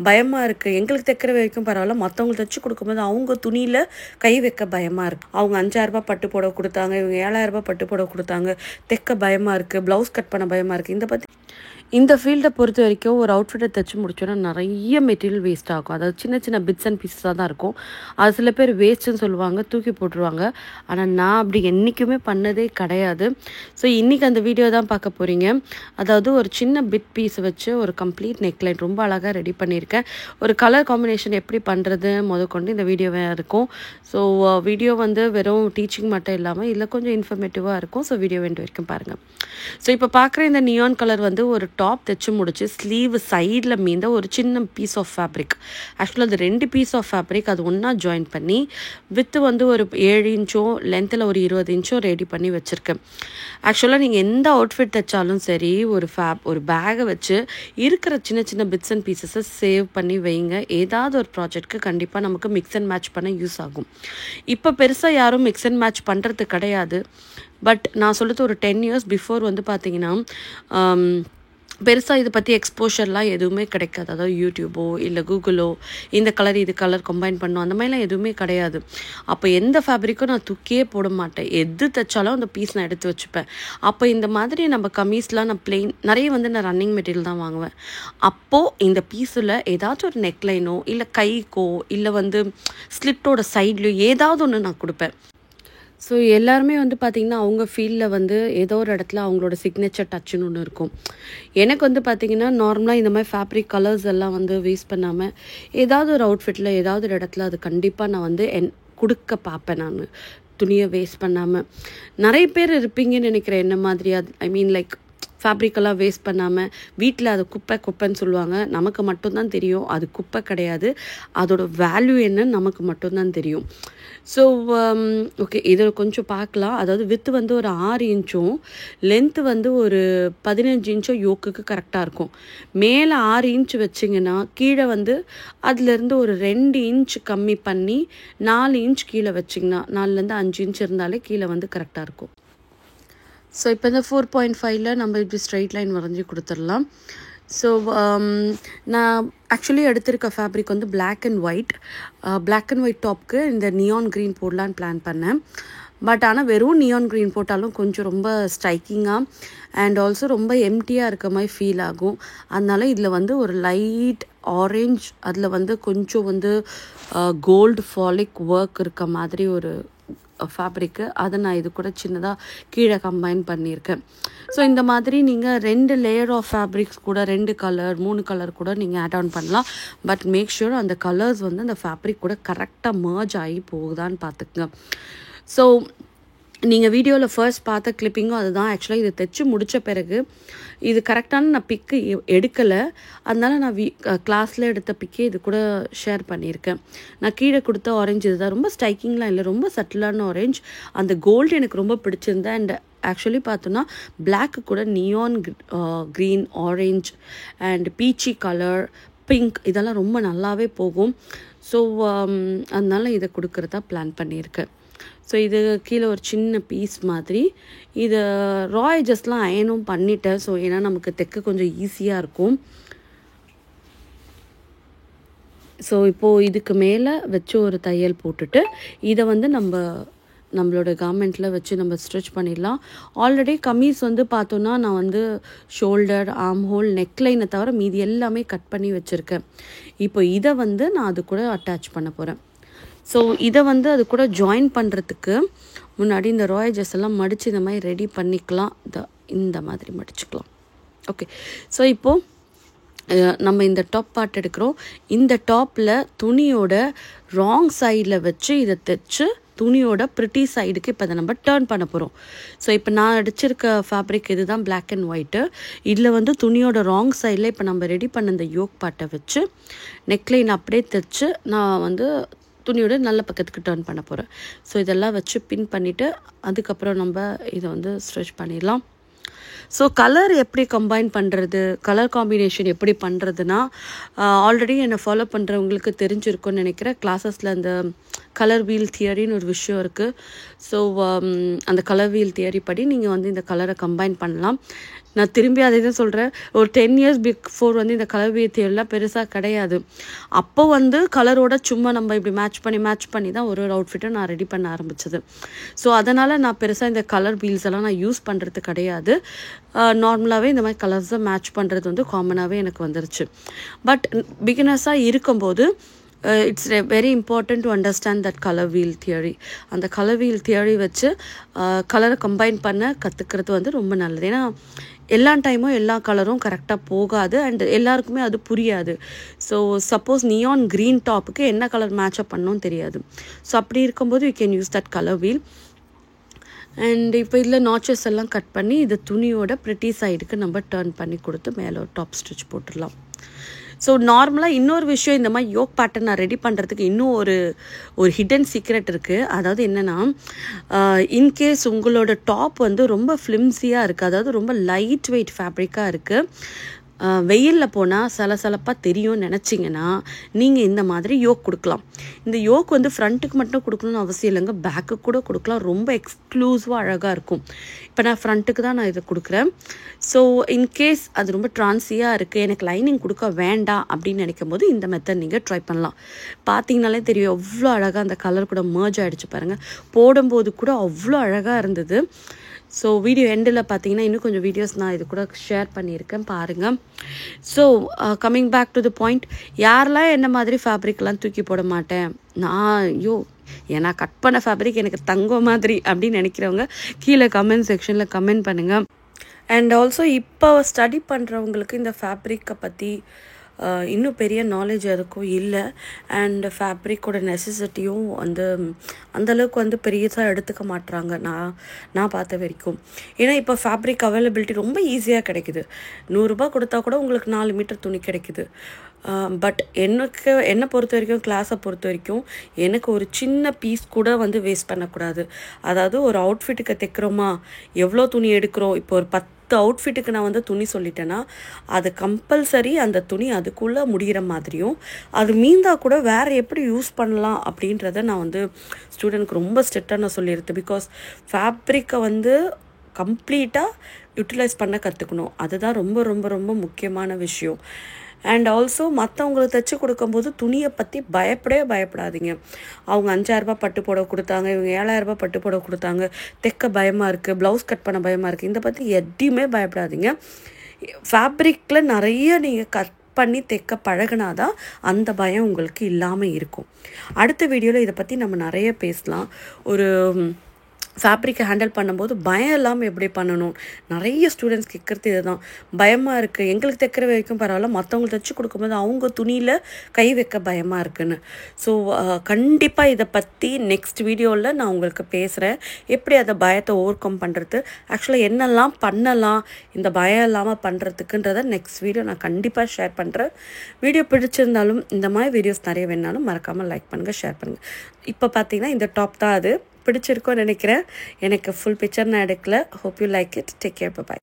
பயமாக இருக்குது. எங்களுக்கு தைக்கிற வரைக்கும் பரவாயில்ல, மற்றவங்களுக்கு தைச்சி கொடுக்கும்போது அவங்க துணியில் கை வைக்க பயமாக இருக்குது. அவங்க 5000 பட்டு புடவை கொடுத்தாங்க, இவங்க 7000 பட்டு புடவை கொடுத்தாங்க, தைக்க பயமாக இருக்குது, ப்ளவுஸ் கட் பண்ண பயமாக இருக்குது. இந்த ஃபீல்டை பொறுத்த வரைக்கும் ஒரு அவுட்ஃபிட்டை தைச்சி முடிச்சோன்னா நிறைய மெட்டீரியல் வேஸ்ட் ஆகும். அதாவது சின்ன சின்ன பிட்ஸ் அண்ட் பீஸஸாக தான் இருக்கும். அது சில பேர் வேஸ்ட்டுன்னு சொல்லுவாங்க, தூக்கி போட்டுருவாங்க. ஆனால் நான் அப்படி என்றைக்குமே பண்ணதே கிடையாது. ஸோ இன்றைக்கி அந்த வீடியோ தான் பார்க்க போகிறீங்க. அதாவது ஒரு சின்ன பிட் பீஸை வச்சு ஒரு கம்ப்ளீட் நெக்லைன் ரொம்ப அழகாக ரெடி பண்ணியிருக்கேன். ஒரு கலர் காம்பினேஷன் எப்படி பண்ணுறது முதற்கொண்டு இந்த வீடியோவே இருக்கும். ஸோ வீடியோ வெறும் டீச்சிங் மட்டும் இல்லாமல் இதில் கொஞ்சம் இன்ஃபர்மேட்டிவாக இருக்கும். ஸோ வீடியோ வேண்டு வரைக்கும் பாருங்கள். ஸோ இப்போ பார்க்குற இந்த நியான் கலர் ஒரு டாப் தைச்சு முடிச்சு ஸ்லீவ் சைடில் மீந்த ஒரு சின்ன பீஸ் ஆஃப் ஃபேப்ரிக். ஆக்சுவலாக அது 2 பீஸ் ஆஃப் ஃபேப்ரிக் அது ஒன்றா ஜாயின் பண்ணி வித்து ஒரு 7 இன்ச்சோ லென்த்தில் ஒரு 20 இன்ச்சோ ரெடி பண்ணி வச்சுருக்கேன். ஆக்சுவலாக நீங்கள் எந்த அவுட்ஃபிட் தைச்சாலும் சரி ஒரு பேகை வச்சு இருக்கிற சின்ன சின்ன பிட்ஸ் அண்ட் பீசஸை சேவ் பண்ணி வைங்க. ஏதாவது ஒரு ப்ராஜெக்ட்க்கு கண்டிப்பாக நமக்கு மிக்ஸ் அண்ட் மேட்ச் பண்ண யூஸ் ஆகும். இப்போ பெருசாக யாரும் மிக்ஸ் அண்ட் மேட்ச் பண்ணுறது கிடையாது. பட் நான் சொல்கிறது ஒரு 10 இயர்ஸ் பிஃபோர் பார்த்தீங்கன்னா பெருசாக இதை பற்றி எக்ஸ்போஷர்லாம் எதுவுமே கிடைக்காது. அதாவது யூடியூபோ இல்லை கூகுளோ இந்த கலர் இது கலர் கம்பைன் பண்ணோம் அந்த மாதிரிலாம் எதுவுமே கிடையாது. அப்போ எந்த ஃபேப்ரிக்கும் நான் தூக்கியே போட மாட்டேன். எது தைச்சாலும் அந்த பீஸ் நான் எடுத்து வச்சுப்பேன். அப்போ இந்த மாதிரி நம்ம கமீஸ்லாம் நான் பிளெயின் நிறைய நான் ரன்னிங் மெட்டீரியல் தான் வாங்குவேன். அப்போது இந்த பீஸில் ஏதாச்சும் ஒரு நெக்லைனோ இல்லை கைக்கோ இல்லை ஸ்லிட்டோட சைட்லையோ ஏதாவது ஒன்று நான் கொடுப்பேன். ஸோ எல்லாருமே பார்த்திங்கன்னா அவங்க ஃபீல்டில் ஏதோ ஒரு இடத்துல அவங்களோட சிக்னேச்சர் டச்சுன்னு ஒன்று இருக்கும். எனக்கு பார்த்திங்கன்னா நார்மலாக இந்த மாதிரி ஃபேப்ரிக் கலர்ஸ் எல்லாம் வேஸ்ட் பண்ணாமல் ஏதாவது ஒரு அவுட்ஃபிட்டில் ஏதாவது ஒரு இடத்துல அது கண்டிப்பாக நான் கொடுக்க பார்ப்பேன். நான் துணியை வேஸ்ட் பண்ணாமல். நிறைய பேர் இருப்பீங்கன்னு நினைக்கிறேன் என்ன மாதிரி. ஐ மீன் லைக் ஃபேப்ரிக்கெல்லாம் வேஸ்ட் பண்ணாமல் வீட்டில் அது குப்பைன்னு சொல்லுவாங்க. நமக்கு மட்டும்தான் தெரியும் அது குப்பை கிடையாது, அதோட வேல்யூ என்னன்னு நமக்கு மட்டும்தான் தெரியும். ஸோ ஓகே, இதை கொஞ்சம் பார்க்கலாம். அதாவது வித்து ஒரு 6 இன்ச்சும் லென்த்து ஒரு 15 இன்ச்சும் யோக்குக்கு கரெக்டாக இருக்கும். மேலே 6 இன்ச் வச்சிங்கன்னா கீழே அதுலேருந்து ஒரு 2 இன்ச் கம்மி பண்ணி 4 இன்ச் கீழே வச்சிங்கன்னா 4லேருந்து 5 இன்ச் இருந்தாலே கீழே கரெக்டாக இருக்கும். ஸோ இப்போ இந்த 4.5 நம்ம இப்படி ஸ்ட்ரைட் லைன் வரைஞ்சி கொடுத்துடலாம். ஸோ நான் ஆக்சுவலி எடுத்திருக்க ஃபேப்ரிக் பிளாக் அண்ட் ஒயிட் டாப்க்கு இந்த நியான் க்ரீன் போடலான்னு பிளான் பண்ணேன். பட் ஆனால் வெறும் நியான் க்ரீன் போட்டாலும் கொஞ்சம் ரொம்ப ஸ்ட்ரைக்கிங்காக அண்ட் ஆல்சோ ரொம்ப எம்டியாக இருக்க மாதிரி ஃபீல் ஆகும். அதனால இதில் ஒரு லைட் ஆரேஞ்ச் அதில் கொஞ்சம் கோல்டு ஃபாலிக் ஒர்க் இருக்க மாதிரி ஒரு ஃபேப்ரிக்கு அதை நான் இது கூட சின்னதாக கீழே கம்பைன் பண்ணியிருக்கேன். ஸோ இந்த மாதிரி நீங்கள் 2 லேயர் ஆஃப் ஃபேப்ரிக்ஸ் கூட 2 கலர் 3 கலர் கூட நீங்கள் ஆட் ஆன் பண்ணலாம். பட் மேக் ஷூர் அந்த கலர்ஸ் அந்த ஃபேப்ரிக் கூட கரெக்டாக மர்ஜ் ஆகி போகுதான்னு பார்த்துக்குங்க. ஸோ நீங்கள் வீடியோவில் ஃபர்ஸ்ட் பார்த்த கிளிப்பிங்கும் அதுதான். ஆக்சுவலாக இது தைச்சி முடித்த பிறகு இது கரெக்டான நான் பிக்கு எடுக்கலை. அதனால நான் கிளாஸில் எடுத்த பிக்கே இது கூட ஷேர் பண்ணியிருக்கேன். நான் கீழே கொடுத்த ஆரஞ்சு இதுதான். ரொம்ப ஸ்ட்ரைக்கிங்லாம் இல்லை, ரொம்ப சட்டிலான ஆரஞ்ச். அந்த கோல்டு எனக்கு ரொம்ப பிடிச்சிருந்தேன். அண்ட் ஆக்சுவலி பார்த்தோன்னா பிளாக்கு கூட neon green orange and beach colour pink இதெல்லாம் ரொம்ப நல்லாவே போகும். ஸோ அதனால இதை கொடுக்குறதா பிளான் பண்ணியிருக்கேன். ஸோ இது கீழே ஒரு சின்ன பீஸ் மாதிரி இது ரா எட்ஜஸ்லாம் அயனும் பண்ணிட்டேன். ஸோ ஏன்னா நமக்கு தைக்க கொஞ்சம் ஈஸியாக இருக்கும். ஸோ இப்போது இதுக்கு மேலே வச்சு ஒரு தையல் போட்டுட்டு இதை நம்மளோட கார்மெண்ட்டில் வச்சு நம்ம ஸ்டிச் பண்ணிடலாம். ஆல்ரெடி கமீஸ் பார்த்தோன்னா நான் ஷோல்டர் ஆர்ம் ஹோல் நெக்லைனை தவிர மீதி எல்லாமே கட் பண்ணி வச்சுருக்கேன். இப்போ இதை நான் அது கூட அட்டாச் பண்ண போகிறேன். ஸோ இதை அது கூட ஜாயின் பண்ணுறதுக்கு முன்னாடி இந்த ரா எட்ஜஸ் எல்லாம் மடித்து இந்த மாதிரி ரெடி பண்ணிக்கலாம். இந்த மாதிரி மடிச்சுக்கலாம். ஓகே, ஸோ இப்போது நம்ம இந்த டாப் பார்ட் எடுக்கிறோம். இந்த டாப்பில் துணியோட ராங் சைடில் வச்சு இதை தைச்சு துணியோட ப்ரிட்டி சைடுக்கு இப்போ அதை நம்ம டர்ன் பண்ண போகிறோம். ஸோ இப்போ நான் அடிச்சிருக்க ஃபேப்ரிக் இது தான் பிளாக் அண்ட் ஒயிட்டு. இதில் துணியோட ராங் சைடில் இப்போ நம்ம ரெடி பண்ண இந்த யோக் பார்ட்டை வச்சு நெக்லைன் அப்படியே தைச்சு நான் துணியோட நல்ல பக்கத்துக்கு டர்ன் பண்ண போகிறேன். ஸோ இதெல்லாம் வச்சு பின் பண்ணிவிட்டு அதுக்கப்புறம் நம்ம இதை ஸ்ட்ரெச் பண்ணிடலாம். ஸோ கலர் எப்படி கம்பைன் பண்ணுறது, கலர் காம்பினேஷன் எப்படி பண்ணுறதுனா ஆல்ரெடி என்னை ஃபாலோ பண்ணுறவங்களுக்கு தெரிஞ்சிருக்கும்னு நினைக்கிறேன். கிளாஸஸில் அந்த கலர் வீல் தியரின்னு ஒரு விஷயம் இருக்குது. ஸோ அந்த கலர் வீல் தியரி படி நீங்கள் இந்த கலரை கம்பைன் பண்ணலாம். நான் திரும்பி அதை தான் சொல்கிறேன். ஒரு 10 இயர்ஸ் பிஃபோர் வந்து இந்த கலர் வீல் தியரிலாம் பெருசாக கிடையாது. அப்போ வந்து கலரோட சும்மா நம்ம இப்படி மேட்ச் பண்ணி தான் ஒரு அவுட்ஃபிட்டை நான் ரெடி பண்ண ஆரம்பித்தது. ஸோ அதனால் நான் பெருசாக இந்த கலர் வீல்ஸ் எல்லாம் நான் யூஸ் பண்ணுறது கிடையாது. நார்மலாகவே இந்த மாதிரி கலர்ஸை மேட்ச் பண்ணுறது வந்து காமனாகவே எனக்கு வந்துருச்சு. பட் பிகினர்ஸாக இருக்கும்போது it's very important to understand that color wheel theory. அந்த கலர் வீல் தியரி வச்சு கலரை கம்பைன் பண்ண கற்றுக்கிறது வந்து ரொம்ப நல்லது. ஏன்னா எல்லா டைமும் எல்லா கலரும் கரெக்டாக போகாது அண்ட் எல்லாருக்குமே அது புரியாது. ஸோ சப்போஸ் நியான் க்ரீன் டாப்புக்கு என்ன கலர் மேட்சப் பண்ணணும்னு தெரியாது. ஸோ அப்படி இருக்கும்போது you can use that colour wheel. And இப்போ இதில் நாச்சஸ் எல்லாம் கட் பண்ணி இது துணியோட ப்ரிட்டி சைடுக்கு நம்ம டர்ன் பண்ணி கொடுத்து மேலே ஒரு டாப் ஸ்டிச் போட்டுடலாம். ஸோ நார்மலாக இன்னொரு விஷயம், இந்த மாதிரி யோக் பேட்டர்ன் நான் ரெடி பண்ணுறதுக்கு இன்னும் ஒரு ஹிடன் சீக்ரெட் இருக்குது. அதாவது என்னென்னா, இன்கேஸ் உங்களோட டாப் வந்து ரொம்ப ஃப்ளிம்ஸியாக இருக்குது, அதாவது ரொம்ப லைட் வெயிட் ஃபேப்ரிக்காக இருக்குது, வெயிலில் போனால் சலசலப்பாக தெரியும்னு நினச்சிங்கன்னா நீங்கள் இந்த மாதிரி யோக் கொடுக்கலாம். இந்த யோக் வந்து ஃப்ரண்ட்டுக்கு மட்டும் கொடுக்கணும்னு அவசியம் இல்லைங்க, பேக்குக்கு கூட கொடுக்கலாம். ரொம்ப எக்ஸ்க்ளூசிவாக அழகாக இருக்கும். இப்போ நான் ஃப்ரண்ட்டுக்கு தான் நான் இதை கொடுக்குறேன். ஸோ இன்கேஸ் அது ரொம்ப ட்ரான்ஸியாக இருக்குது, எனக்கு லைனிங் கொடுக்க வேண்டாம் அப்படின்னு நினைக்கும் போது இந்த மெத்தட் நீங்கள் ட்ரை பண்ணலாம். பார்த்தீங்கனாலே தெரியும் எவ்வளோ அழகாக அந்த கலர் கூட மர்ஜ் ஆகிடுச்சு பாருங்கள். போடும்போது கூட அவ்வளோ அழகாக இருந்தது. ஸோ வீடியோ எண்டில் பார்த்தீங்கன்னா இன்னும் கொஞ்சம் வீடியோஸ் நான் இது கூட ஷேர் பண்ணியிருக்கேன், பாருங்கள். So coming back to the point, யாரெல்லாம் என்ன மாதிரி ஃபேப்ரிக்லாம் தூக்கி போட மாட்டேன் நான், ஏன்னா கட் பண்ண ஃபேப்ரிக் எனக்கு தங்கம் மாதிரி அப்படின்னு நினைக்கிறவங்க கீழே கமெண்ட் செக்ஷனில் கமெண்ட் பண்ணுங்கள். அண்ட் ஆல்சோ இப்போ ஸ்டடி பண்ணுறவங்களுக்கு இந்த ஃபேப்ரிக்கை பற்றி இன்னும் பெரிய நாலேஜ் அதுக்கும் இல்லை. அண்ட் ஃபேப்ரிக்கோட நெசசிட்டியும் வந்து அந்தளவுக்கு வந்து பெரியதாக எடுத்துக்க மாட்டுறாங்க நான் பார்த்த வரைக்கும். ஏன்னா இப்போ ஃபேப்ரிக் அவைலபிலிட்டி ரொம்ப ஈஸியாக கிடைக்குது. 100 ரூபா கொடுத்தா கூட உங்களுக்கு 4 மீட்டர் துணி கிடைக்குது. பட் என்னை பொறுத்த வரைக்கும், கிளாஸை பொறுத்த வரைக்கும், எனக்கு ஒரு சின்ன பீஸ் கூட வந்து வேஸ்ட் பண்ணக்கூடாது. அதாவது ஒரு அவுட்ஃபிட்டுக்கு தைக்கிறோமா, எவ்வளோ துணி எடுக்கிறோம், இப்போ ஒரு 10 அவுட்ஃபிட்டுக்கு நான் வந்து துணி சொல்லிட்டேன்னா அது கம்பல்சரி அந்த துணி அதுக்குள்ளே முடிகிற மாதிரியும், அது மீந்தால் கூட வேறு எப்படி யூஸ் பண்ணலாம் அப்படின்றத நான் வந்து ஸ்டூடெண்ட்க்கு ரொம்ப ஸ்ட்ரிக்டாக நான் சொல்லியிருந்தேன். பிகாஸ் ஃபேப்ரிக்கை வந்து கம்ப்ளீட்டாக யூட்டிலைஸ் பண்ண கற்றுக்கணும். அதுதான் ரொம்ப ரொம்ப ரொம்ப முக்கியமான விஷயம். அண்ட் ஆல்சோ மற்றவங்களுக்கு தைச்சி கொடுக்கும்போது துணியை பற்றி பயப்படாதீங்க. அவங்க 5000 ரூபாய் பட்டு புடவை கொடுத்தாங்க, இவங்க 7000 ரூபாய் பட்டு புடவை கொடுத்தாங்க, தைக்க பயமாக இருக்குது, ப்ளவுஸ் கட் பண்ண பயமாக இருக்குது, இந்த பற்றி எதையுமே பயப்படாதீங்க. ஃபேப்ரிக்கில் நிறைய நீங்கள் கட் பண்ணி தைக்க பழகினாதான் அந்த பயம் உங்களுக்கு இல்லாமல் இருக்கும். அடுத்த வீடியோவில் இதை பற்றி நம்ம நிறைய பேசலாம். ஒரு ஃபேப்ரிக்கை ஹேண்டில் பண்ணும்போது பயம் இல்லாமல் எப்படி பண்ணணும், நிறைய ஸ்டூடெண்ட்ஸ் கேட்குறது இது தான். பயமாக இருக்குது, எங்களுக்கு தைக்கிற வரைக்கும் பரவாயில்ல, மற்றவங்களுக்கு தைச்சி கொடுக்கும்போது அவங்க துணியில் கை வைக்க பயமாக இருக்குன்னு. ஸோ கண்டிப்பாக இதை பற்றி நெக்ஸ்ட் வீடியோவில் நான் உங்களுக்கு பேசுகிறேன், எப்படி அதை பயத்தை ஓவர் கம் பண்ணுறது, ஆக்சுவலாக என்னெல்லாம் பண்ணலாம் இந்த பயம் இல்லாமல் பண்ணுறதுக்குன்றதை நெக்ஸ்ட் வீடியோ நான் கண்டிப்பாக ஷேர் பண்ணுறேன். வீடியோ பிடிச்சிருந்தாலும் இந்த மாதிரி வீடியோஸ் நிறைய வேணாலும் மறக்காமல் லைக் பண்ணுங்கள், ஷேர் பண்ணுங்கள். இப்போ பார்த்தீங்கன்னா இந்த டாப் தான் அது பிடிச்சிருக்கோன்னு நினைக்கிறேன். எனக்கு ஃபுல் பிக்சர் நான் எடுக்கல. Hope you like it. Take care, by.